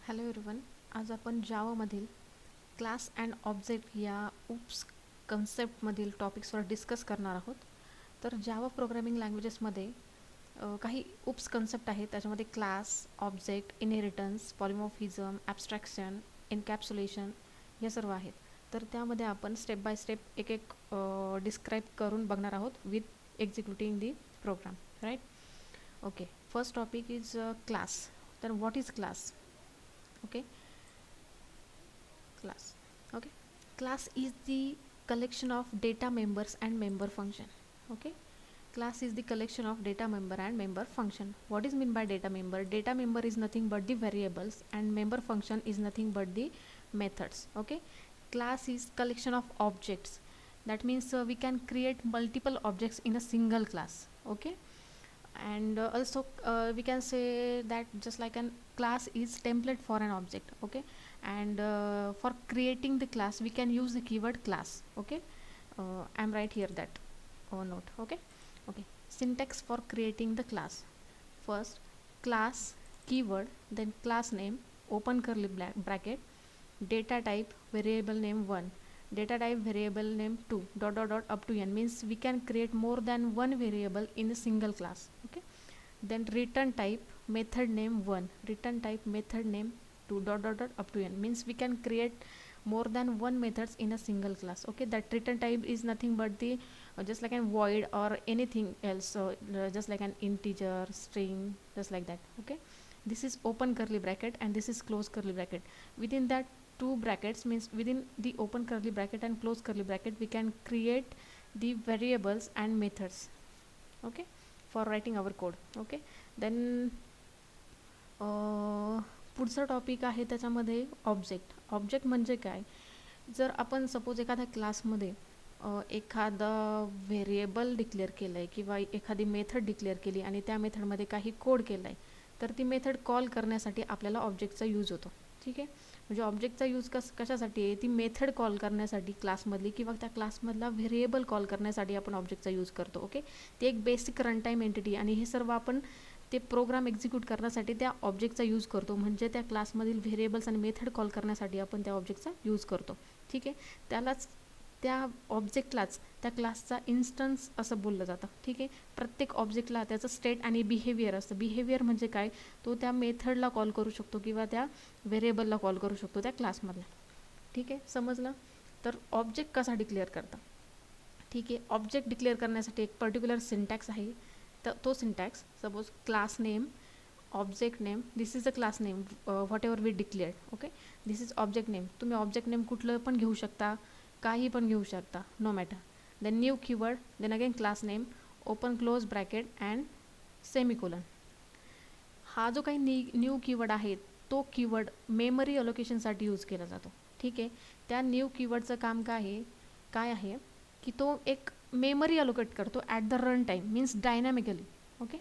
Hello everyone. आज आपण जावामधील class and object या उप्स कन्सेप्टमधील टॉपिक्सवर डिस्कस करणार आहोत. तर जावा प्रोग्रामिंग लँग्वेजेसमध्ये काही उप्स कन्सेप्ट आहेत. त्याच्यामध्ये class, object, inheritance, polymorphism, abstraction, encapsulation या सर्व आहेत. तर त्यामध्ये आपण स्टेप बाय स्टेप एक एक डिस्क्राईब करून बघणार आहोत with executing the program. Right. Okay. First topic is class. तर what is class? Okay, class is the collection of data members and member function. Okay, class is the collection of data member and member function. What is mean by data member? Data member is nothing but the variables and member function is nothing but the methods. Okay, class is collection of objects. That means we can create multiple objects in a single class. Okay, and also we can say that just like an class is template for an object. Okay, and for creating the class we can use the keyword class. Okay, I'm right here that note. Okay. Syntax for creating the class: first class keyword, then class name, open curly bracket, data type variable name 1, data type variable name 2, dot dot dot up to n. Means we can create more than one variable in a single class. Okay, then return type method name 1, return type method name 2, dot dot dot up to n. Means we can create more than one methods in a single class. Okay, that return type is nothing but the just like a void or anything else. So just like an integer, string, just like that. Okay, this is open curly bracket and this is close curly bracket. Within that two brackets, means within the open curly bracket and close curly bracket, we can create the variables and methods. Okay, for writing our code. Okay, then पुढचा topic आहे त्याच्यामध्ये object. Object म्हणजे काय? जर आपण suppose एखाद्या क्लासमध्ये एखादा व्हेरिएबल डिक्लेअर केलं आहे किंवा एखादी मेथड डिक्लेअर केली आणि त्या मेथडमध्ये काही कोड केला आहे, तर ती मेथड कॉल करण्यासाठी आपल्याला ऑब्जेक्टचा यूज होतो. ठीक आहे, म्हणजे ऑब्जेक्टचा यूज कशासाठी आहे? ती मेथड कॉल करण्यासाठी क्लासमधली किंवा त्या क्लासमधला व्हेरिएबल कॉल करण्यासाठी आपण ऑब्जेक्टचा यूज करतो. ओके, ते एक बेसिक रन टाईम एंटिटी आणि हे सर्व आपण ते प्रोग्राम एक्झिक्यूट करण्यासाठी त्या ऑब्जेक्टचा यूज करतो. म्हणजे त्या क्लासमधील व्हेरिएबल्स आणि मेथड कॉल करण्यासाठी आपण त्या ऑब्जेक्टचा यूज करतो. ठीक आहे, त्यालाच त्या ऑब्जेक्टलाच त्या क्लासचा इन्स्टन्स असं बोललं जातं. ठीक आहे, प्रत्येक ऑब्जेक्टला त्याचं स्टेट आणि बिहेवियर असतं. बिहेवियर म्हणजे काय? तो त्या मेथडला कॉल करू शकतो किंवा त्या व्हेरिएबलला कॉल करू शकतो त्या क्लासमधला. ठीक आहे, समजलं? तर ऑब्जेक्ट कसा डिक्लेअर करता? ठीक आहे, ऑब्जेक्ट डिक्लेअर करण्यासाठी एक पर्टिक्युलर सिंटॅक्स आहे. तर तो syntax suppose class name, object name, this is the class name whatever we declared. Okay, this is object name. तुम्ही ऑब्जेक्ट नेम कुठलं पण घेऊ शकता, काही पण घेऊ शकता, no matter. Then new keyword, then again class name, open close bracket and semicolon. हा जो काही न्यू कीवर्ड आहे तो कीवर्ड मेमरी अलोकेशनसाठी यूज केला जातो. ठीक आहे, त्या न्यू कीवर्डचं काम काय आहे की तो एक मेमरी अलोकेट करतो at the run time, means dynamically. Okay,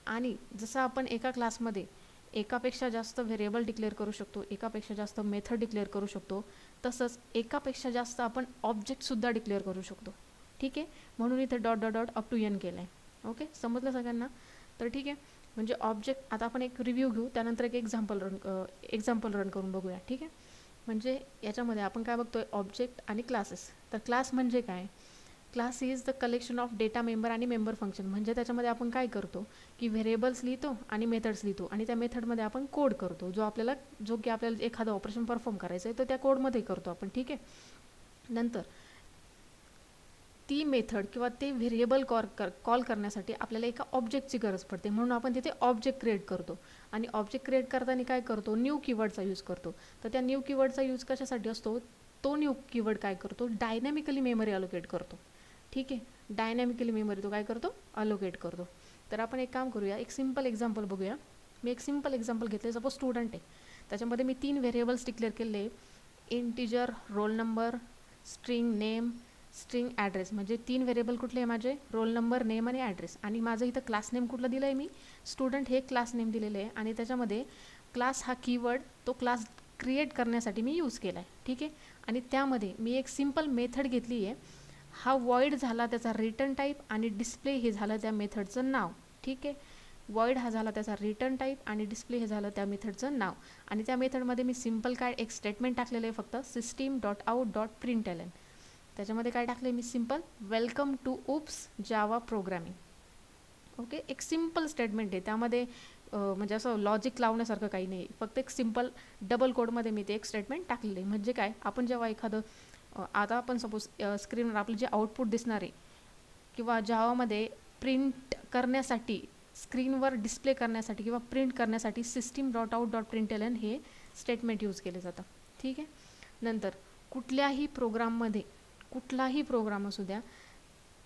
आणि जसं आपण एका क्लासमध्ये एकापेक्षा जास्त व्हेरिएबल डिक्लेअर करू शकतो, एकापेक्षा जास्त मेथड डिक्लेअर करू शकतो, तसंच एकापेक्षा जास्त आपण ऑब्जेक्टसुद्धा डिक्लेअर करू शकतो. ठीक आहे, म्हणून इथे dot dot dot up to n केलं आहे. ओके, समजलं सगळ्यांना? तर ठीक आहे, म्हणजे ऑब्जेक्ट, आता आपण एक रिव्ह्यू घेऊ, त्यानंतर एक एक्झाम्पल रन करून बघूया. ठीक आहे, म्हणजे याच्यामध्ये आपण काय बघतोय? ऑब्जेक्ट आणि क्लासेस. तर क्लास म्हणजे काय? Class is the collection of data member आणि मेंबर फंक्शन. म्हणजे त्याच्यामध्ये आपण काय करतो की व्हेरिएबल्स लिहितो आणि मेथड्स लिहितो आणि त्या मेथडमध्ये आपण कोड करतो, जो की आपल्याला एखादं ऑपरेशन परफॉर्म करायचं आहे तर त्या कोडमध्ये करतो आपण. ठीक आहे, नंतर ती मेथड किंवा ते व्हेरिएबल कॉल करण्यासाठी आपल्याला एका ऑब्जेक्टची गरज पडते, म्हणून आपण तिथे ऑब्जेक्ट क्रिएट करतो. आणि ऑब्जेक्ट क्रिएट करताना काय करतो? न्यू कीवर्डचा यूज करतो. तर त्या न्यू कीवर्डचा यूज कशासाठी असतो? तो न्यू कीवर्ड काय करतो? डायनॅमिकली मेमरी अलोकेट करतो. ठीक आहे, डायनॅमिकली मेमरी तो काय करतो? अलोकेट करतो. तर आपण एक काम करूया, एक सिम्पल एक्झाम्पल बघूया. मी एक सिम्पल एक्झाम्पल घेतले. सपोज स्टुडंट आहे, त्याच्यामध्ये मी 3 व्हेरिएबल्स डिक्लेअर केले: integer, roll number, string name, string address. म्हणजे 3 व्हेरिएबल कुठले आहे माझे? रोल नंबर, नेम आणि ॲड्रेस. आणि माझं इथं क्लास नेम कुठलं दिलं आहे? मी स्टुडंट हे क्लास नेम दिलेलं आहे आणि त्याच्यामध्ये क्लास हा कीवर्ड तो क्लास क्रिएट करण्यासाठी मी यूज केला आहे. ठीक आहे, आणि त्यामध्ये मी एक सिम्पल मेथड घेतली आहे. हा वॉइड झाला त्याचा रिटर्न टाईप आणि डिस्प्ले हे झालं त्या मेथडचं नाव. ठीक आहे, वॉइड हा झाला त्याचा रिटर्न टाईप आणि डिस्प्ले हे झालं त्या मेथडचं नाव. आणि त्या मेथडमध्ये मी सिम्पल काय एक स्टेटमेंट टाकलेलं आहे फक्त system.out.println. त्याच्यामध्ये काय टाकलं आहे मी simple welcome to oops Java programming. Okay, एक सिम्पल स्टेटमेंट आहे, त्यामध्ये म्हणजे असं लॉजिक लावण्यासारखं काही नाही, फक्त एक सिम्पल डबल कोडमध्ये मी ते एक स्टेटमेंट टाकलेलं आहे. म्हणजे काय, आपण जेव्हा एखादं आता आपण सपोज स्क्रीनवर आपलं जे आउटपुट दिसणार आहे किंवा जावामध्ये प्रिंट करण्यासाठी स्क्रीनवर डिस्प्ले करण्यासाठी किंवा प्रिंट करण्यासाठी system.out.println हे स्टेटमेंट यूज केले जातं. ठीक आहे. नंतर कुठल्याही प्रोग्राम असू द्या,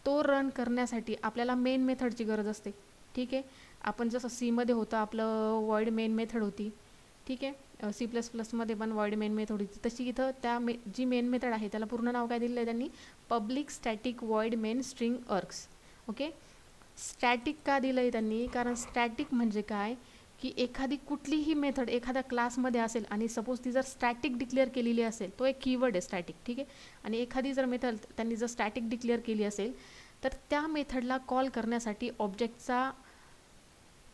तो रन करण्यासाठी आपल्याला मेन मेथडची गरज असते. ठीक आहे. आपण जसं सीमध्ये होतं आपलं वॉइड मेन मेथड होती. ठीक आहे. C++मध्ये पण वॉइड मेन मेथड होती. तशी इथं जी मेन मेथड आहे त्याला पूर्ण नाव काय दिलेलं आहे त्यांनी, public static void main string args. Okay, static का दिलं आहे त्यांनी, कारण स्टॅटिक म्हणजे काय की एखादी कुठलीही मेथड एखाद्या क्लासमध्ये असेल आणि सपोज ती जर स्टॅटिक डिक्लेअर केलेली असेल, तो एक कीवर्ड आहे स्टॅटिक. ठीक आहे. आणि एखादी जर मेथड त्यांनी जर स्टॅटिक डिक्लेअर केली असेल तर त्या मेथडला कॉल करण्यासाठी ऑब्जेक्टचा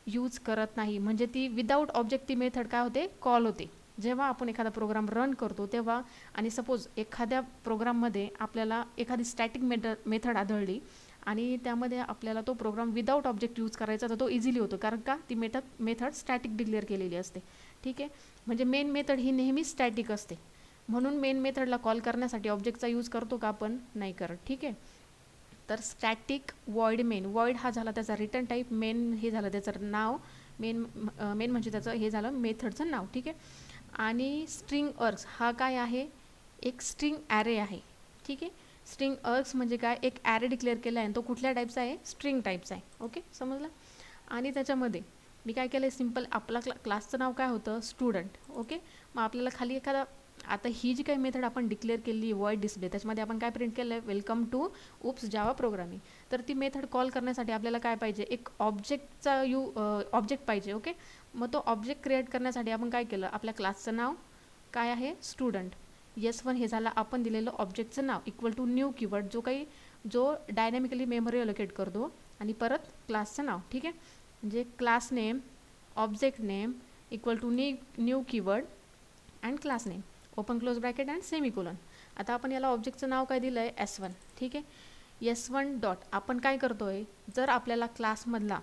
यूज करत नाही. म्हणजे ती विदाऊट ऑब्जेक्ट ती मेथड काय होते, कॉल होते. जेव्हा आपण एखादा प्रोग्राम रन करतो तेव्हा, आणि सपोज एखाद्या प्रोग्राममध्ये आपल्याला एखादी स्टॅटिक मेथड आढळली आणि त्यामध्ये आपल्याला तो प्रोग्राम विदाऊट ऑब्जेक्ट यूज करायचा तर तो इझिली होतो, कारण का ती मेथड स्टॅटिक डिक्लेअर केलेली असते. ठीक आहे. म्हणजे मेन मेथड ही नेहमी स्टॅटिक असते, म्हणून मेन मेथडला कॉल करण्यासाठी ऑब्जेक्टचा यूज करतो का आपण, नाही करत. ठीक आहे. तर स्टॅटिक वॉइड मेन, वॉइड हा झाला त्याचा रिटर्न टाईप, मेन हे झालं त्याचं नाव, मेन म्हणजे त्याचं हे झालं मेथडचं नाव. ठीक आहे. आणि स्ट्रिंग अर्ग्स हा काय आहे, एक स्ट्रिंग ॲरे आहे. ठीक आहे. स्ट्रिंग अर्ग्स म्हणजे काय, एक ॲरे डिक्लेअर केला आहे आणि तो कुठल्या टाईपचा आहे, स्ट्रिंग टाईपचा आहे. ओके, समजलं. आणि त्याच्यामध्ये मी काय केलं आहे, सिम्पल आपला क्लासचं नाव काय होतं, स्टुडंट. ओके, मग आपल्याला खाली एखादा, आता ही जी काही मेथड आपण डिक्लेअर केली वॉइड डिस्प्ले, त्याच्यामध्ये आपण काय प्रिंट केलं आहे, welcome to oops Java programming. तर ती मेथड कॉल करण्यासाठी आपल्याला काय पाहिजे, एक ऑब्जेक्टचा ऑब्जेक्ट पाहिजे. ओके, मग तो ऑब्जेक्ट क्रिएट करण्यासाठी आपण काय केलं, आपल्या क्लासचं नाव काय आहे, स्टुडंट. S1 हे झालं आपण दिलेलं ऑब्जेक्टचं नाव, इक्वल टू न्यू कीवर्ड जो डायनॅमिकली मेमरी अलोकेट करतो, आणि परत क्लासचं नाव. ठीक आहे. म्हणजे class name, object name equal to new keyword and class name, open close bracket and semicolon. आता आपण याला ऑब्जेक्टचं नाव काय दिलं आहे, S1. ठीक आहे. S1 डॉट आपण काय करतो आहे, जर आपल्याला क्लासमधला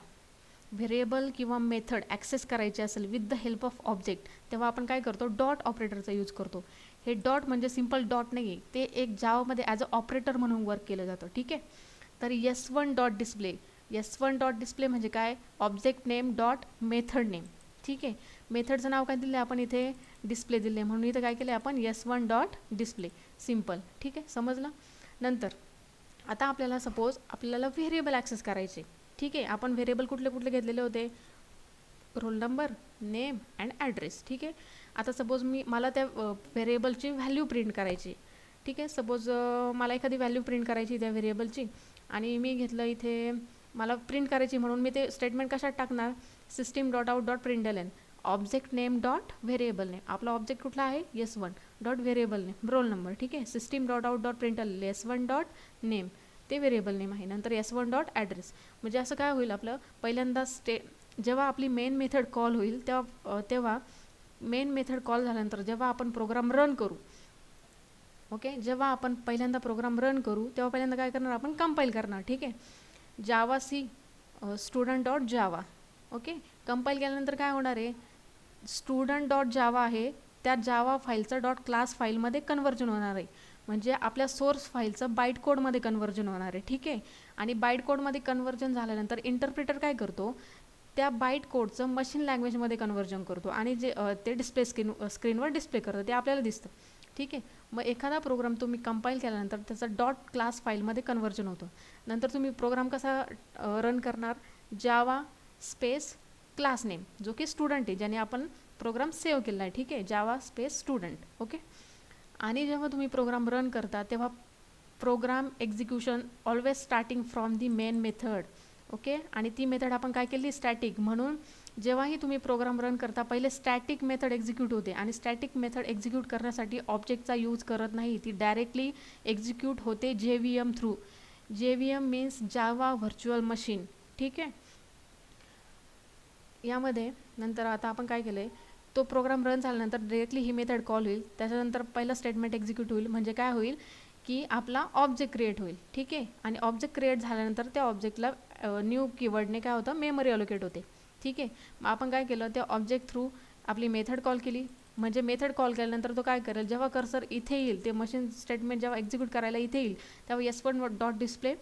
व्हेरिएबल किंवा मेथड ॲक्सेस करायची असेल with the help of object, तेव्हा आपण काय करतो, डॉट ऑपरेटरचा यूज करतो. हे डॉट म्हणजे सिम्पल डॉट नाही आहे, ते एक जावामध्ये ॲज अ ऑपरेटर म्हणून वर्क केलं जातं. ठीक आहे. तर S1 डॉट डिस्प्ले म्हणजे काय, object name dot method name. ठीक आहे. मेथडचं नाव काय दिलं आहे आपण इथे, डिस्प्ले दिले, म्हणून इथं काय केलं आपण S1 डॉट डिस्प्ले, सिम्पल. ठीक आहे, समजलं. नंतर आता आपल्याला सपोज आपल्याला व्हेरिएबल ॲक्सेस करायचे. ठीक आहे. आपण व्हेरिएबल कुठले घेतलेले होते, roll number, name and address. ठीक आहे. आता सपोज मला त्या व्हेरिएबलची व्हॅल्यू प्रिंट करायची. ठीक आहे. सपोज मला एखादी व्हॅल्यू प्रिंट करायची त्या व्हेरिएबलची, आणि मी घेतलं इथे मला प्रिंट करायची, म्हणून मी ते स्टेटमेंट कशात टाकणार, system.out.println object name dot variable name. आपला ऑब्जेक्ट कुठला आहे, S1 dot variable name, roll number. ठीक आहे. system.out.println S1 डॉट नेम, ते व्हेरिएबल नेम आहे. नंतर S1 डॉट ॲड्रेस. म्हणजे असं काय होईल, आपलं पहिल्यांदा जेव्हा आपली मेन मेथड कॉल होईल तेव्हा मेन मेथड कॉल झाल्यानंतर जेव्हा आपण प्रोग्राम रन करू, ओके, जेव्हा आपण पहिल्यांदा प्रोग्राम रन करू तेव्हा पहिल्यांदा काय करणार, आपण कंपाईल करणार. ठीक आहे. Javac student dot java. Okay, compile केल्यानंतर काय होणार आहे, स्टुडंट डॉट जावा आहे त्या जावा फाईलचं डॉट क्लास फाईलमध्ये कन्व्हर्जन होणार आहे. म्हणजे आपल्या सोर्स फाईलचं बाईट कोडमध्ये कन्व्हर्जन होणार आहे. ठीक आहे. आणि बाईट कोडमध्ये कन्व्हर्जन झाल्यानंतर इंटरप्रिटर काय करतो, त्या बाईट कोडचं मशीन लँग्वेजमध्ये कन्व्हर्जन करतो आणि जे ते स्क्रीनवर डिस्प्ले करतं ते आपल्याला दिसतं. ठीक आहे. मग एखादा प्रोग्राम तुम्ही कंपाईल केल्यानंतर त्याचा डॉट क्लास फाईलमध्ये कन्व्हर्जन होतं. नंतर तुम्ही प्रोग्राम कसा रन करणार, जावा स्पेस क्लास नेम जो की स्टुडंट आहे, ज्याने आपण प्रोग्राम सेव्ह केला आहे. ठीक आहे. Java space student. ओके. आणि जेव्हा तुम्ही प्रोग्राम रन करता तेव्हा program execution always starting from the main method. Okay. आणि ती मेथड आपण काय केली, स्टॅटिक. म्हणून जेव्हाही तुम्ही प्रोग्राम रन करता पहिले स्टॅटिक मेथड एक्झिक्यूट होते, आणि स्टॅटिक मेथड एक्झिक्यूट करण्यासाठी ऑब्जेक्टचा यूज करत नाही, ती डायरेक्टली एक्झिक्यूट होते JVM थ्रू. JVM मीन्स जावा व्हर्च्युअल मशीन. ठीक आहे. यामध्ये नंतर आता आपण काय केलं आहे, तो प्रोग्राम रन झाल्यानंतर डायरेक्टली ही मेथड कॉल होईल. त्याच्यानंतर पहिलं स्टेटमेंट एक्झिक्यूट होईल. म्हणजे काय होईल की आपला ऑब्जेक्ट क्रिएट होईल. ठीक आहे. आणि ऑब्जेक्ट क्रिएट झाल्यानंतर त्या ऑब्जेक्टला न्यू कीवर्डने काय होतं, मेमरी अलोकेट होते. ठीक आहे. मग आपण काय केलं, त्या ऑब्जेक्ट थ्रू आपली मेथड कॉल केली. म्हणजे मेथड कॉल केल्यानंतर तो काय करेल, जेव्हा कर्सर इथे येईल, ते मशीन स्टेटमेंट जेव्हा एक्झिक्यूट करायला इथे येईल, तेव्हा S1 डॉट डिस्प्ले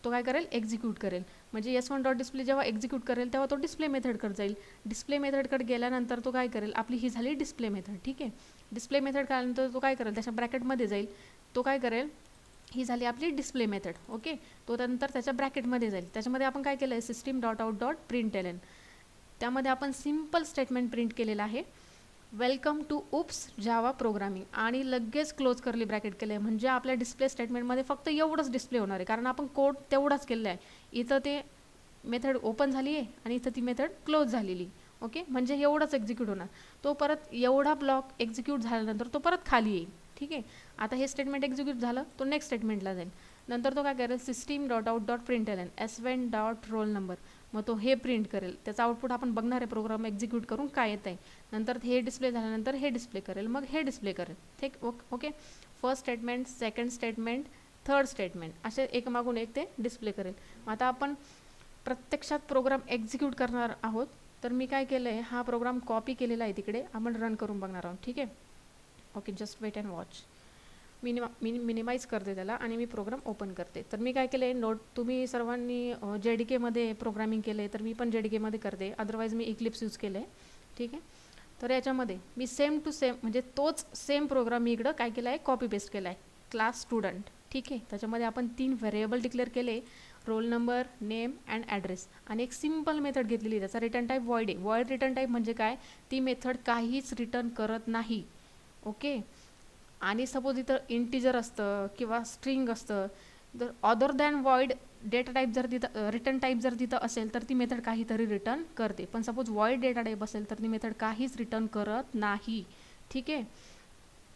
तो काय करेल, एक्झिक्यूट करेल. म्हणजे S1 डॉट डिस्प्ले जेव्हा एक्झिक्यूट करेल तेव्हा तो डिस्प्ले मेथडकडे जाईल. डिस्प्ले मेथडकडे गेल्यानंतर तो काय करेल, आपली ही झाली डिस्प्ले मेथड. ठीक आहे. डिस्प्ले मेथड काढल्यानंतर तो काय करेल, त्याच्या ब्रॅकेटमध्ये जाईल. तो काय करेल, ही झाली आपली डिस्प्ले मेथड. ओके. तो त्यानंतर त्याच्या ब्रॅकेटमध्ये जाईल. त्याच्यामध्ये आपण काय केलं आहे, system dot out dot println. त्यामध्ये आपण सिम्पल स्टेटमेंट प्रिंट केलेलं आहे, welcome to oops Java programming, आणि लगेच क्लोज करली ब्रॅकेट केलं आहे. म्हणजे आपल्या डिस्प्ले स्टेटमेंटमध्ये फक्त एवढंच डिस्प्ले होणार आहे, कारण आपण कोड तेवढाच केलेला आहे. इथं ते मेथड ओपन झाली आहे आणि इथं ती मेथड क्लोज झालेली. ओके. म्हणजे एवढंच एक्झिक्यूट होणार. तो परत एवढा ब्लॉक एक्झिक्यूट झाल्यानंतर तो परत खाली येईल. ठीक आहे. आता हे स्टेटमेंट एक्झिक्यूट झालं, तो नेक्स्ट स्टेटमेंटला जाईल. नंतर तो काय करेल, system dot out dot println S1 dot roll number. मग तो हे प्रिंट करेल. त्याचा आउटपुट आपण बघणार आहे प्रोग्राम एक्झिक्यूट करून काय येत आहे. नंतर हे डिस्प्ले झाल्यानंतर हे डिस्प्ले करेल, मग हे डिस्प्ले करेल. ठीक. Okay. First statement, second statement, third statement, असे एकमागून एक ते डिस्प्ले करेल. आता आपण प्रत्यक्षात प्रोग्राम एक्झिक्यूट करणार आहोत. तर मी काय केलं आहे, हा प्रोग्राम कॉपी केलेला आहे तिकडे, आपण रन करून बघणार आहोत. ठीक आहे. Okay. Just wait and watch. Minimise करते त्याला आणि मी प्रोग्राम ओपन करते. तर मी काय केलं आहे, नोट तुम्ही सर्वांनी JDKमध्ये प्रोग्रामिंग केलं आहे, तर मी पण JDKमध्ये करते. अदरवाईज मी इक्लिप्स यूज केलं आहे. ठीक आहे. तर याच्यामध्ये मी सेम टू सेम म्हणजे तोच सेम प्रोग्राम मी इकडं काय केला आहे, कॉपी पेस्ट केला आहे. Class student. ठीक आहे. त्याच्यामध्ये आपण 3 व्हेरिएबल डिक्लेअर केले, roll number, name and address, आणि एक सिम्पल मेथड घेतलेली. त्याचा रिटर्न टाईप वॉइड आहे. वॉइड रिटर्न टाईप म्हणजे काय, ती मेथड काहीच रिटर्न करत नाही. ओके. आणि सपोज इथं इंटिजर असतं किंवा स्ट्रिंग असतं, तर other than void data type जर तिथं रिटर्न टाईप जर तिथं असेल तर ती मेथड काहीतरी रिटर्न करते. पण सपोज वॉइड डेटा टाईप असेल तर ती मेथड काहीच रिटर्न करत नाही. ठीक आहे.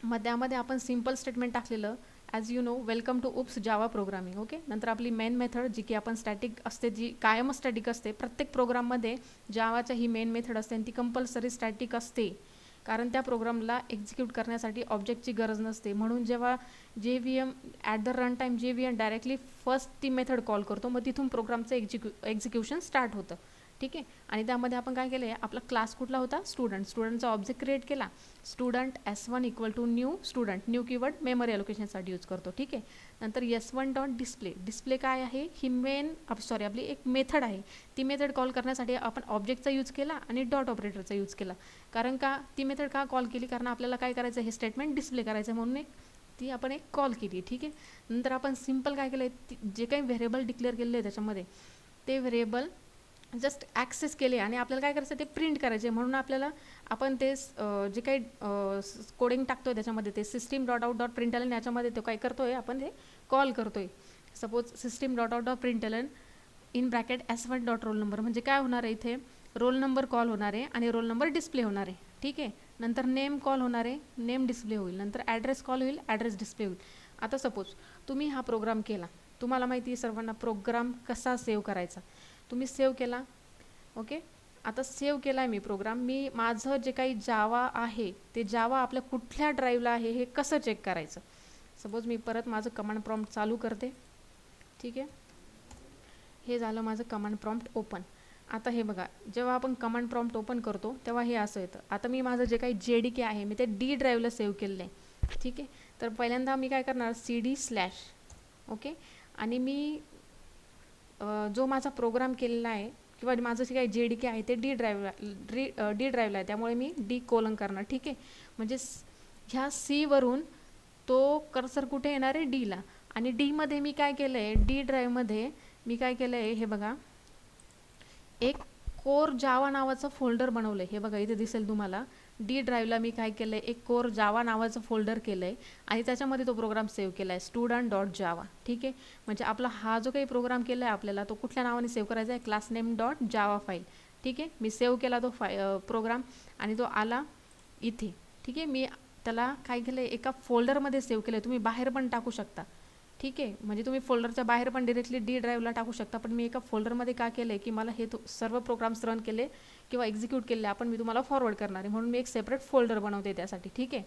मग त्यामध्ये आपण सिम्पल स्टेटमेंट टाकलेलं, as you know welcome to oops Java programming. Okay. नंतर आपली मेन मेथड जी की आपण स्टॅटिक असते, जी कायमच स्टॅटिक असते. प्रत्येक प्रोग्राममध्ये जावाच्या ही मेन मेथड असते आणि ती कंपल्सरी स्टॅटिक असते, कारण त्या प्रोग्रामला एक्झिक्यूट करण्यासाठी ऑब्जेक्टची गरज नसते. म्हणून जेव्हा JVM at the run time JVM directly first ती मेथड कॉल करतो, मग तिथून प्रोग्रामचं एक्झिक्युशन स्टार्ट होतं. ठीक आहे. आणि त्यामध्ये आपण काय केलं आहे, आपला क्लास कुठला होता, स्टुडंट. स्टुडंटचा ऑब्जेक्ट क्रिएट केला. Student S1 equal to new student. New keyword memory अलोकेशनसाठी यूज करतो. ठीक आहे. नंतर S1 डॉट डिस्प्ले. डिस्प्ले काय आहे, ही आपली एक मेथड आहे. ती मेथड कॉल करण्यासाठी आपण ऑब्जेक्टचा यूज केला आणि डॉट ऑपरेटरचा यूज केला. कारण का ती मेथड का कॉल केली, कारण आपल्याला काय करायचं, हे स्टेटमेंट डिस्प्ले करायचं म्हणून ती आपण एक कॉल केली. ठीक आहे. नंतर आपण सिम्पल काय केलं आहे, जे काही व्हेरिएबल डिक्लेअर केलेले आहे त्याच्यामध्ये ते व्हेरिएबल जस्ट ॲक्सेस केले आणि आपल्याला काय करायचं, ते प्रिंट करायचे. म्हणून आपल्याला आपण ते जे काही कोडिंग टाकतोय त्याच्यामध्ये ते system dot out dot println याच्यामध्ये तो काय करतोय, आपण ते कॉल करतोय. Suppose system dot out dot println in bracket S1 dot roll number. म्हणजे काय होणार आहे, इथे रोल नंबर कॉल होणार आहे आणि रोल नंबर डिस्प्ले होणार आहे. ठीक आहे. नंतर नेम कॉल होणार आहे, नेम डिस्प्ले होईल. नंतर ॲड्रेस कॉल होईल, ॲड्रेस डिस्प्ले होईल. आता सपोज तुम्ही हा प्रोग्राम केला, तुम्हाला माहिती आहे सर्वांना प्रोग्राम कसा सेव्ह करायचा. तुम्ही सेव्ह केला. ओके. आता सेव्ह केला आहे मी प्रोग्राम. मी माझं जे काही जावा आहे ते जावा आपल्या कुठल्या ड्राईव्हला आहे हे कसं चेक करायचं. सपोज मी परत माझं कमांड प्रॉम्प्ट चालू करते. ठीक आहे. हे झालं माझं कमांड प्रॉम्प्ट ओपन. आता हे बघा, जेव्हा आपण कमांड प्रॉम्प्ट ओपन करतो तेव्हा हे असं येतं. आता मी माझं जे काही JDK आहे मी ते D ड्राईव्हला सेव्ह केलेलं आहे. ठीक आहे. तर पहिल्यांदा मी काय करणार, CD/. ओके. आणि मी जो माझा प्रोग्राम केलेला आहे किंवा माझं जे काही JDK आहे ते D ड्राईव्हला आहे, त्यामुळे मी D कोलन करणार. ठीक आहे. म्हणजे ह्या C वरून तो कर्सर कुठे येणार आहे, Dला. आणि Dमध्ये मी काय केलं आहे, D ड्राईव्हमध्ये मी काय केलं आहे, हे बघा, एक कोर जावा नावाचं फोल्डर बनवलं आहे. हे बघा इथे दिसेल तुम्हाला. D ड्राईव्हला मी काय केलं आहे, एक कोर जावा नावाचं फोल्डर केलं आहे आणि त्याच्यामध्ये तो प्रोग्राम सेव्ह केला आहे, स्टुडंट डॉट जावा. ठीक आहे. म्हणजे आपला हा जो काही प्रोग्राम केला आहे आपल्याला, तो कुठल्या नावाने सेव्ह करायचा आहे, क्लास नेम डॉट जावा फाईल. ठीक आहे. मी सेव्ह केला तो प्रोग्राम आणि तो आला इथे. ठीक आहे. मी त्याला काय केलं आहे, एका फोल्डरमध्ये सेव्ह केलं आहे. तुम्ही बाहेर पण टाकू शकता. ठीक आहे. म्हणजे तुम्ही फोल्डरच्या बाहेर पण डिरेक्टली D ड्राईव्हला टाकू शकता. पण मी एका फोल्डरमध्ये का केलं आहे की मला हे सर्व प्रोग्राम्स रन केले किंवा एक्झिक्यूट केलेले आपण मी तुम्हाला फॉरवर्ड करणार आहे, म्हणून मी एक सेपरेट फोल्डर बनवते त्यासाठी. ठीक आहे.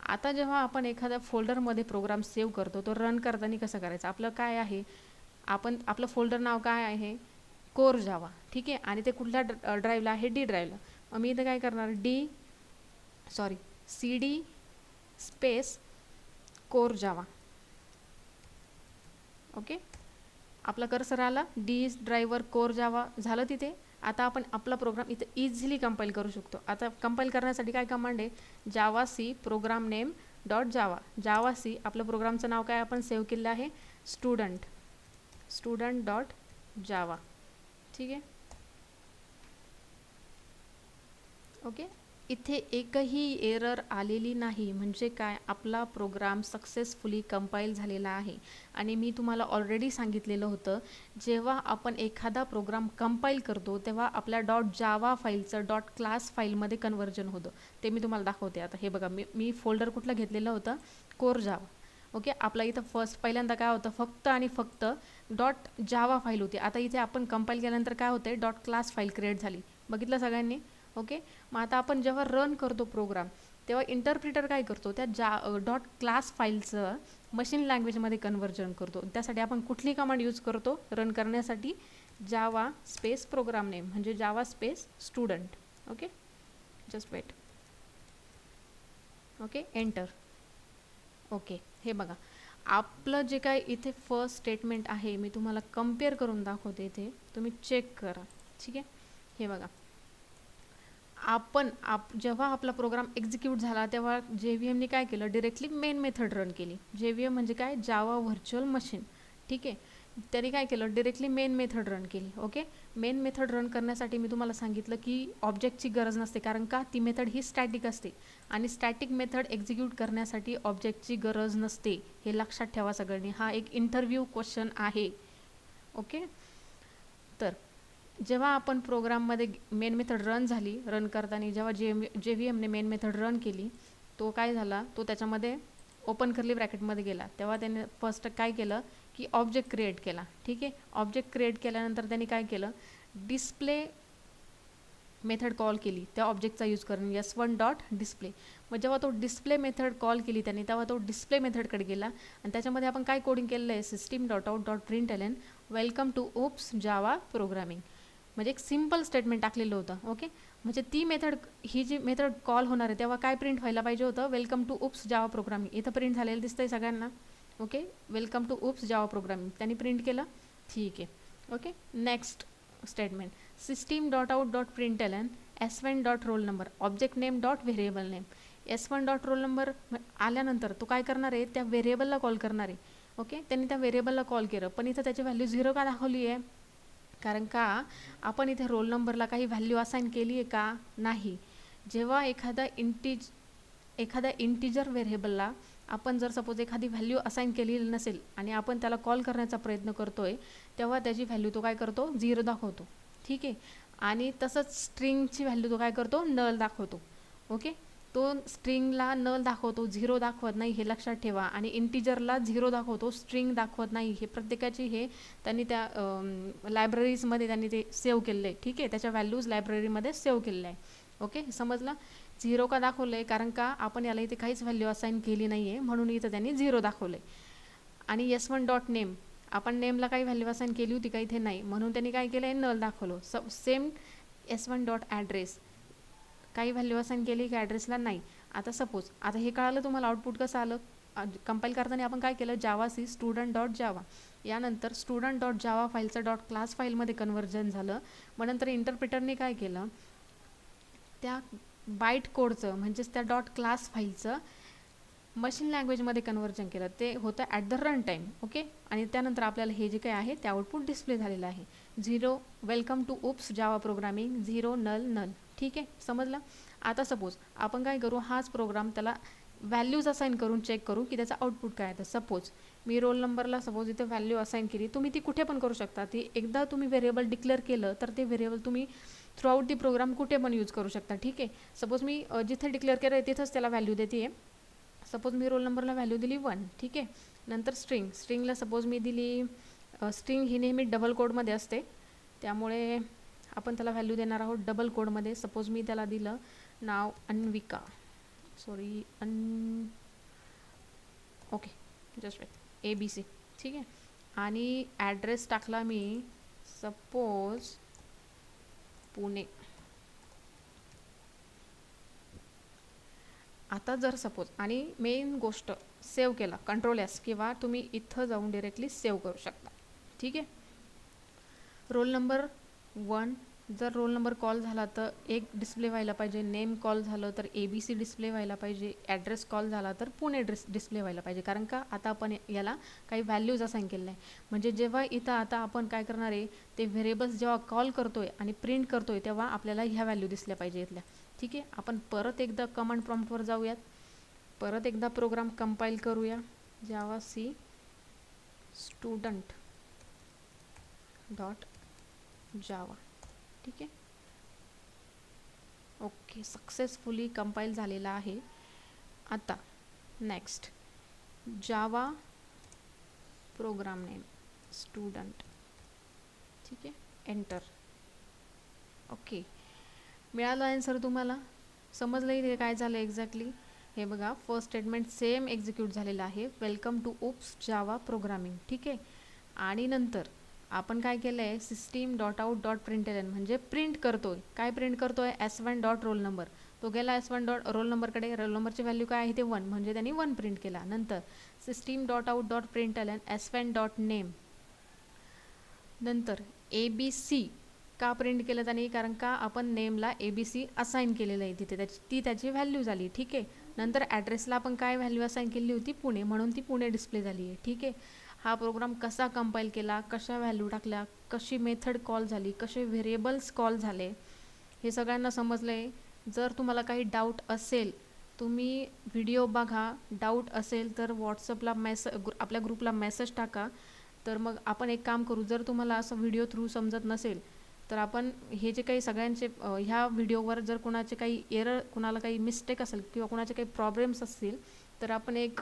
आता जेव्हा आपण एखाद्या फोल्डरमध्ये प्रोग्राम सेव्ह करतो तो रन करताना कसं करायचं, आपलं काय आहे, आपलं फोल्डर नाव काय आहे, कोर जावा. ठीक आहे. आणि ते कुठल्या ड्राईव्हला आहे, डी ड्राईव्हला. मग मी इथं काय करणार, CD space core Java. Okay. आपला कर्सर आला डी ड्राईव्हर कोर जावा झालं तिथे. आता आपण आपला प्रोग्राम इथे इझिली कंपाईल करू शकतो. आता कंपाईल करण्यासाठी काय कमांड आहे, javac program name dot java. Javac आपलं प्रोग्रामचं नाव काय आपण सेव्ह केलं आहे, स्टुडंट डॉट जावा. ठीक आहे. ओके. इथे एकही एरर आलेली नाही, म्हणजे काय, आपला प्रोग्राम सक्सेसफुली कंपाईल झालेला आहे. आणि मी तुम्हाला ऑलरेडी सांगितलेलं होतं, जेव्हा आपण एखादा प्रोग्राम कंपाईल करतो तेव्हा आपल्या .java फाईलचं .class फाईलमध्ये कन्व्हर्जन होतं. ते मी तुम्हाला दाखवते. आता हे बघा, मी फोल्डर कुठलं घेतलेलं होतं, कोर जावा. ओके. आपला इथं पहिल्यांदा काय होतं, फक्त आणि फक्त .java फाईल होती. आता इथे आपण कंपाईल केल्यानंतर काय होते, .class फाईल क्रिएट झाली. बघितलं सगळ्यांनी. ओके. मग आता आपण जेव्हा रन करतो प्रोग्राम तेव्हा इंटरप्रिटर काय करतो, त्या .class फाईलचं मशीन लँग्वेजमध्ये कन्व्हर्जन करतो. त्यासाठी आपण कुठली कमांड यूज करतो रन करण्यासाठी, जावा स्पेस प्रोग्राम नेम म्हणजे java space student. Okay. Just wait. Okay. Enter. Okay. हे बघा, आपलं जे काय इथे फर्स्ट स्टेटमेंट आहे मी तुम्हाला कम्पेअर करून दाखवते. इथे तुम्ही चेक करा. ठीक आहे. हे बघा, जेव्हा आपला प्रोग्राम एक्झिक्यूट झाला तेव्हा JVMने काय केलं, डिरेक्टली मेन मेथड रन केली. JVM म्हणजे काय, जावा व्हर्च्युअल मशीन. ठीक आहे. त्यांनी काय केलं, डिरेक्टली मेन मेथड रन केली. ओके. मेन मेथड रन करण्यासाठी मी तुम्हाला सांगितलं की ऑब्जेक्टची गरज नसते, कारण का ती मेथड ही स्टॅटिक असते आणि स्टॅटिक मेथड एक्झिक्यूट करण्यासाठी ऑब्जेक्टची गरज नसते. हे लक्षात ठेवा सगळ्यांनी. हा एक इंटरव्ह्यू क्वेश्चन आहे. ओके. तर जेव्हा आपण प्रोग्राममध्ये मेन मेथड रन झाली, रन करताना जेव्हा JVMने मेन मेथड रन केली, तो काय झाला, तो त्याच्यामध्ये ओपन कर्ली ब्रॅकेटमध्ये गेला. तेव्हा त्याने फर्स्ट काय केलं की ऑब्जेक्ट क्रिएट केला. ठीक आहे. ऑब्जेक्ट क्रिएट केल्यानंतर त्यांनी काय केलं, डिस्प्ले मेथड कॉल केली त्या ऑब्जेक्टचा यूज करून, S1 डॉट डिस्प्ले. मग जेव्हा तो डिस्प्ले मेथड कॉल केली त्यांनी तेव्हा तो डिस्प्ले मेथडकडे गेला आणि त्याच्यामध्ये आपण काय कोडिंग केलेलं आहे, system.out.println welcome to oops Java programming, म्हणजे एक सिम्पल स्टेटमेंट टाकलेलं होतं. ओके. म्हणजे ती मेथड, ही जी मेथड कॉल होणार आहे तेव्हा काय प्रिंट व्हायला पाहिजे होतं, welcome to oops Java programming. इथं प्रिंट झालेलं दिसतंय सगळ्यांना. Okay. Welcome to oops Java programming त्यांनी प्रिंट केलं. ठीक आहे. Okay. Next statement, system.out.println S1 dot roll number object name dot variable name. S1 dot roll number आल्यानंतर तो काय करणार आहे, त्या व्हेरिएबलला कॉल करणार आहे. ओके. त्यांनी त्या व्हेरिएबलला कॉल केलं, पण इथं त्याची व्हॅल्यू 0 का दाखवली आहे, कारण का आपण इथे रोल नंबरला काही व्हॅल्यू असाइन केली आहे का, नाही. जेव्हा एखादा इंटिजर व्हेरिएबलला आपण जर सपोज एखादी व्हॅल्यू असाइन केलेली नसेल आणि आपण त्याला कॉल करण्याचा प्रयत्न करतोय तेव्हा त्याची व्हॅल्यू तो काय करतो, 0 दाखवतो. ठीक आहे. आणि तसंच स्ट्रिंगची व्हॅल्यू तो काय करतो, नल दाखवतो. ओके. तो स्ट्रिंगला नल दाखवतो, 0 दाखवत नाही, हे लक्षात ठेवा. आणि इंटिजरला 0 दाखवतो, स्ट्रिंग दाखवत नाही. हे प्रत्येकाची हे त्यांनी त्या लायब्ररीजमध्ये त्यांनी ते सेव्ह केलेलं आहे. ठीक आहे. त्याच्या व्हॅल्यूज लायब्ररीमध्ये सेव्ह केलेल्या आहे. ओके. समजलं. 0 का दाखवलं आहे, कारण का आपण याला इथे काहीच व्हॅल्यू असाइन केली नाही आहे, म्हणून इथं त्यांनी 0 दाखवलं आहे. आणि S1 डॉट नेम, आपण नेमला काही व्हॅल्यू असाइन केली होती का, इथे नाही, म्हणून त्यांनी काय केलं आहे, नल दाखवलं. सेम S1 डॉट ॲड्रेस, काही व्हॅल्यू असाइन केली की ॲड्रेसला, नाही. आता सपोज, आता हे कळालं तुम्हाला आउटपुट कसं आलं. कंपाईल करताना आपण काय केलं, javac student dot java, यानंतर स्टुडंट डॉट जावा फाईलचं डॉट क्लास फाईलमध्ये कन्व्हर्जन झालं. मग नंतर इंटरप्रिटरने काय केलं, त्या बाईट कोडचं म्हणजेच त्या डॉट क्लास फाईलचं मशीन लँग्वेजमध्ये कन्व्हर्जन केलं. ते होतं at the run time. Okay. आणि त्यानंतर आपल्याला हे जे काही आहे ते आउटपुट डिस्प्ले झालेलं आहे. 0 welcome to oops Java programming, 0 null null. ठीक आहे. समजलं. आता सपोज आपण काय करू, हाच प्रोग्राम त्याला व्हॅल्यूज असाइन करून चेक करू की त्याचा आउटपुट काय आहे. तर सपोज मी रोल नंबरला सपोज इथे व्हॅल्यू असाइन केली, तुम्ही ती कुठे पण करू शकता. ती एकदा तुम्ही व्हेरिएबल डिक्लेअर केलं तर ते व्हेरिएबल तुम्ही थ्रूआउट दी प्रोग्राम कुठे पण यूज करू शकता. ठीक आहे. सपोज मी जिथे डिक्लेअर केलं आहे तिथंच त्याला व्हॅल्यू देते आहे. सपोज मी रोल नंबरला व्हॅल्यू दिली 1. ठीक आहे. नंतर स्ट्रिंगला सपोज मी दिली, स्ट्रिंग ही नेहमी डबल कोडमध्ये असते, त्यामुळे आपण त्याला व्हॅल्यू देणार आहोत डबल कोडमध्ये. सपोज मी त्याला दिलं नाव Anvika, sorry okay just wait ABC, ठीक आहे. आणि ॲड्रेस टाकला मी सपोज पुणे. आता जर सपोज, आणि मेन गोष्ट सेव्ह केला Ctrl+S, किंवा तुम्ही इथं जाऊन डिरेक्टली सेव्ह करू शकता, ठीक आहे. रोल नंबर 1, जर रोल नंबर कॉल झाला तर एक डिस्प्ले व्हायला पाहिजे, नेम कॉल झालं तर ABC डिस्प्ले व्हायला पाहिजे, ॲड्रेस कॉल झाला तर पुणे डिस्प्ले व्हायला पाहिजे. कारण का आता आपण याला काही व्हॅल्यूज असाइन केलेलं आहे. म्हणजे जेव्हा इथं आता आपण काय करणार आहे, ते व्हेरिएबल्स जेव्हा कॉल करतोय आणि प्रिंट करतोय तेव्हा आपल्याला ह्या व्हॅल्यू दिसल्या पाहिजे इथल्या, ठीक आहे. आपण परत एकदा कमांड प्रॉम्प्टवर जाऊयात, परत एकदा प्रोग्राम कंपाईल करूया. जावा सी स्टुडंट डॉट जावा, ठीक आहे. ओके, सक्सेसफुली कंपाईल झालेला आहे. आता next Java program name student, ठीक आहे, एंटर. ओके, मिळालं आन्सर. तुम्हाला समजलं इथे काय झालं एक्झॅक्टली. हे बघा, फर्स्ट स्टेटमेंट सेम एक्झिक्यूट झालेलं आहे, welcome to oops Java programming, ठीक आहे. आणि नंतर आपण काय केलं आहे, system.out.println म्हणजे प्रिंट करतोय. काय प्रिंट करतोय, S1 डॉट रोल नंबर. तो गेला S1 डॉट रोल नंबरकडे, रोल नंबरची व्हॅल्यू काय आहे ते 1, म्हणजे त्यांनी 1 प्रिंट केला. नंतर system.out.println S1 डॉट नेम, नंतर ABC का प्रिंट केलं त्यांनी, कारण का आपण नेमला ABC असाइन केलेलं आहे तिथे, ती त्याची व्हॅल्यू झाली, ठीक आहे. नंतर ॲड्रेसला आपण काय व्हॅल्यू असाइन केली होती, पुणे, म्हणून ती पुणे डिस्प्ले झाली आहे, ठीक आहे. हा प्रोग्राम कसा कंपाईल केला, कशा व्हॅल्यू टाकल्या, कशी मेथड कॉल झाली, कसे व्हेरिएबल्स कॉल झाले, हे सगळ्यांना समजलं आहे. जर तुम्हाला काही डाऊट असेल, तुम्ही व्हिडिओ बघा. डाऊट असेल तर व्हॉट्सअपला आपल्या ग्रुपला मेसेज टाका. तर मग आपण एक काम करू, जर तुम्हाला असं व्हिडिओ थ्रू समजत नसेल तर आपण हे जे काही सगळ्यांचे ह्या व्हिडिओवर जर कोणाचे काही एरर, कोणाला काही मिस्टेक असेल किंवा कोणाचे काही प्रॉब्लेम्स असतील तर आपण एक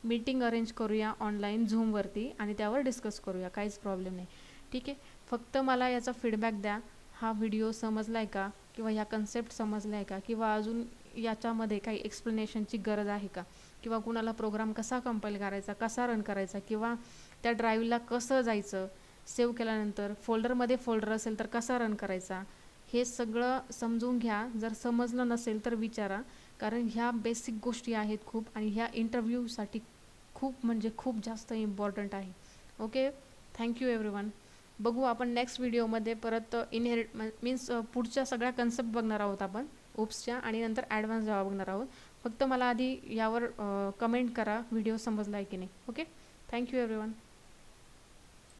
मीटिंग अरेंज करूया ऑनलाईन झूमवरती आणि त्यावर डिस्कस करूया, काहीच प्रॉब्लेम नाही, ठीक आहे. फक्त मला याचा फीडबॅक द्या, हा व्हिडिओ समजला आहे का, किंवा ह्या कन्सेप्ट समजला आहे का, किंवा अजून याच्यामध्ये काही एक्सप्लेनेशनची गरज आहे का, किंवा कुणाला प्रोग्राम कसा कंपाईल करायचा, कसा रन करायचा, किंवा त्या ड्राईव्हला कसं जायचं, सेव्ह केल्यानंतर फोल्डरमध्ये फोल्डर असेल तर कसा रन करायचा, हे सगळं समजून घ्या. जर समजलं नसेल तर विचारा, कारण ह्या बेसिक गोष्टी आहेत खूप, आणि ह्या इंटरव्ह्यूसाठी खूप म्हणजे खूप जास्त इम्पॉर्टंट आहे. Okay, thank you everyone. बघू आपण नेक्स्ट व्हिडिओमध्ये परत इनहेरिट मीन्स पुढच्या सगळ्या कन्सेप्ट बघणार आहोत आपण ओप्सच्या, आणि नंतर ॲडव्हान्स जावा बघणार आहोत. फक्त मला आधी यावर कमेंट करा व्हिडिओ समजला आहे की नाही. Okay, thank you everyone.